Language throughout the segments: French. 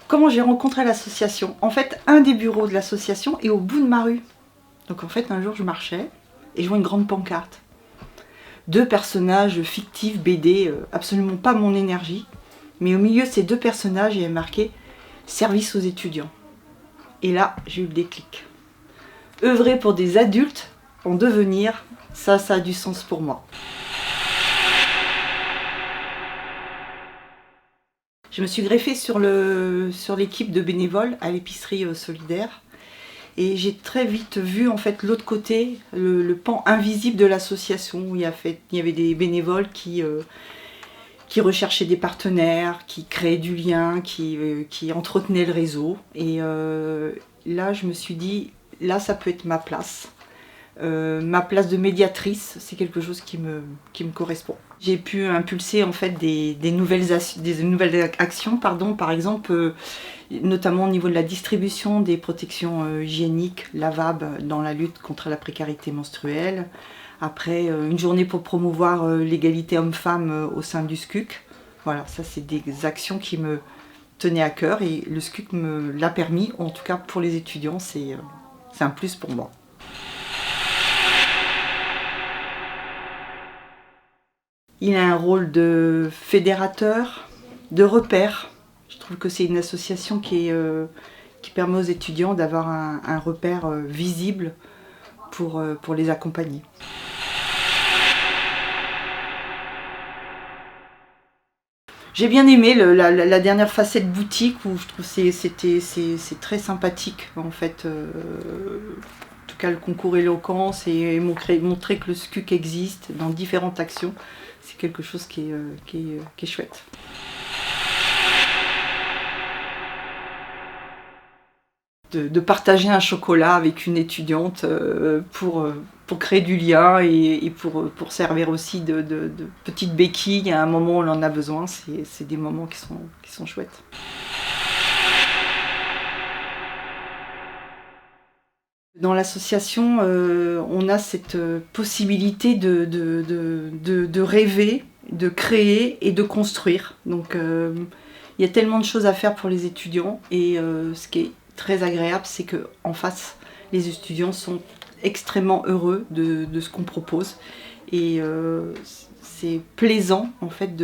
Comment j'ai rencontré l'association? En fait, un des bureaux de l'association est au bout de ma rue. Donc en fait, un jour, je marchais et je vois une grande pancarte. 2 personnages fictifs BD, absolument pas mon énergie. Mais au milieu de ces 2 personnages, il y avait marqué « Service aux étudiants ». Et là, j'ai eu le déclic. Œuvrer pour des adultes en devenir, ça a du sens pour moi. Je me suis greffée sur l'équipe de bénévoles à l'épicerie solidaire. Et j'ai très vite vu en fait l'autre côté, le pan invisible de l'association, où il y avait des bénévoles qui recherchaient des partenaires, qui créaient du lien, qui entretenaient le réseau. Et là, je me suis dit, là, ça peut être ma place. Ma place de médiatrice, c'est quelque chose qui me correspond. J'ai pu impulser en fait des nouvelles actions, par exemple, notamment au niveau de la distribution des protections hygiéniques lavables dans la lutte contre la précarité menstruelle. Après, une journée pour promouvoir l'égalité homme-femme au sein du SCUC. Voilà, ça c'est des actions qui me tenaient à cœur et le SCUC me l'a permis, en tout cas pour les étudiants, c'est un plus pour moi. Il a un rôle de fédérateur, de repère. Je trouve que c'est une association qui permet aux étudiants d'avoir un repère visible pour les accompagner. J'ai bien aimé la dernière facette boutique où je trouve c'est très sympathique en fait. En tout cas le concours éloquence et montrer que le SCUC existe dans différentes actions, c'est quelque chose qui est chouette. De partager un chocolat avec une étudiante pour créer du lien et pour servir aussi de petites béquilles à un moment où on en a besoin, c'est des moments qui sont chouettes. Dans l'association, on a cette possibilité de rêver, de créer et de construire. Donc il y a tellement de choses à faire pour les étudiants et ce qui est très agréable, c'est qu'en face, les étudiants sont extrêmement heureux de ce qu'on propose et c'est plaisant en fait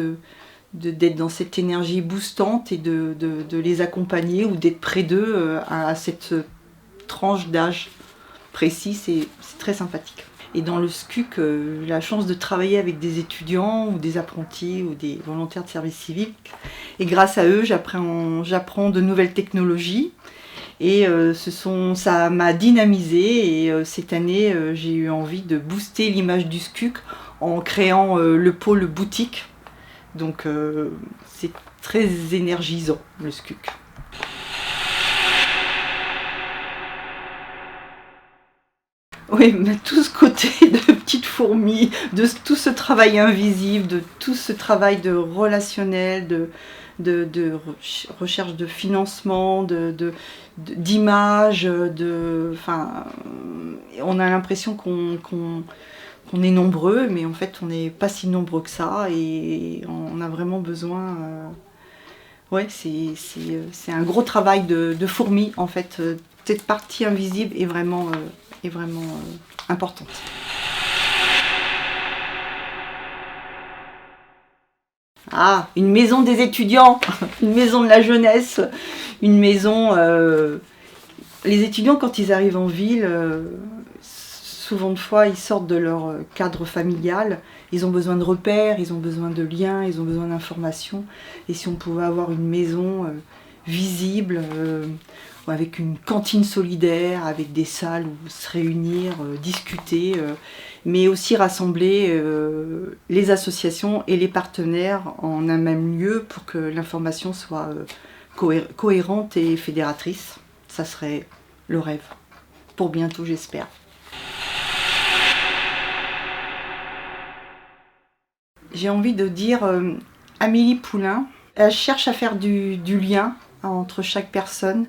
d'être dans cette énergie boostante et de les accompagner ou d'être près d'eux à cette tranche d'âge précis, c'est très sympathique. Et dans le SCUC, j'ai la chance de travailler avec des étudiants ou des apprentis ou des volontaires de service civique. Et grâce à eux, j'apprends de nouvelles technologies. Et ça m'a dynamisé et cette année, j'ai eu envie de booster l'image du SCUC en créant le pôle boutique. Donc c'est très énergisant, le SCUC. Oui, mais tout ce côté de petite fourmi, de tout ce travail invisible, de tout ce travail de relationnel, de recherche de financement, d'image, enfin, on a l'impression qu'on est nombreux, mais en fait on n'est pas si nombreux que ça et on a vraiment besoin. Ouais, c'est un gros travail de fourmi en fait. Cette partie invisible est vraiment importante. Ah, une maison des étudiants, une maison de la jeunesse, une maison... les étudiants, quand ils arrivent en ville, souvent de fois, ils sortent de leur cadre familial, ils ont besoin de repères, ils ont besoin de liens, ils ont besoin d'informations. Et si on pouvait avoir une maison visible, avec une cantine solidaire, avec des salles où se réunir, discuter, mais aussi rassembler les associations et les partenaires en un même lieu pour que l'information soit cohérente et fédératrice. Ça serait le rêve. Pour bientôt, j'espère. J'ai envie de dire Amélie Poulain, elle cherche à faire du lien entre chaque personne,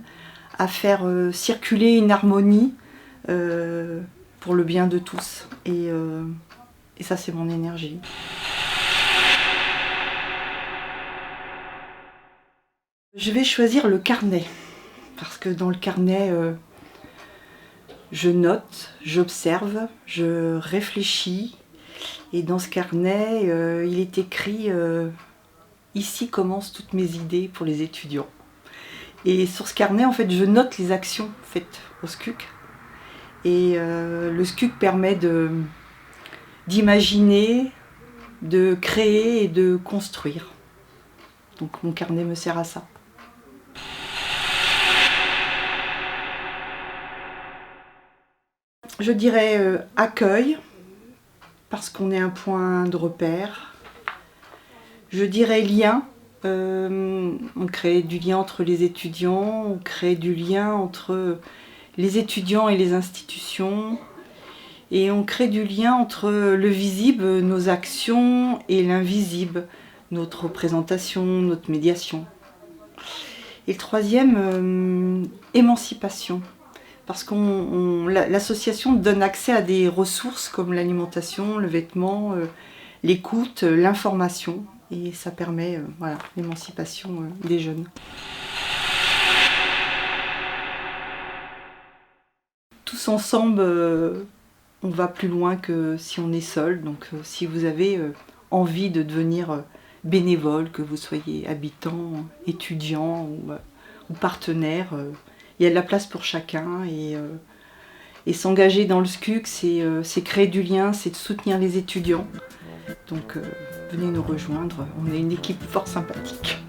à faire circuler une harmonie pour le bien de tous. Et ça, c'est mon énergie. Je vais choisir le carnet, parce que dans le carnet, je note, j'observe, je réfléchis. Et dans ce carnet, il est écrit « Ici commencent toutes mes idées pour les étudiants ». Et sur ce carnet, en fait, je note les actions faites au SCUC. Et le SCUC permet d'imaginer, de créer et de construire. Donc mon carnet me sert à ça. Je dirais accueil, parce qu'on est un point de repère. Je dirais lien. On crée du lien entre les étudiants, on crée du lien entre les étudiants et les institutions. Et on crée du lien entre le visible, nos actions, et l'invisible, notre représentation, notre médiation. Et le troisième, émancipation. Parce que l'association donne accès à des ressources comme l'alimentation, le vêtement, l'écoute, l'information. Et ça permet voilà, l'émancipation des jeunes. Tous ensemble, on va plus loin que si on est seul. Donc si vous avez envie de devenir bénévole, que vous soyez habitant, étudiant ou partenaire, il y a de la place pour chacun. Et s'engager dans le SCUC, c'est créer du lien, c'est de soutenir les étudiants. Donc venez nous rejoindre, on est une équipe fort sympathique.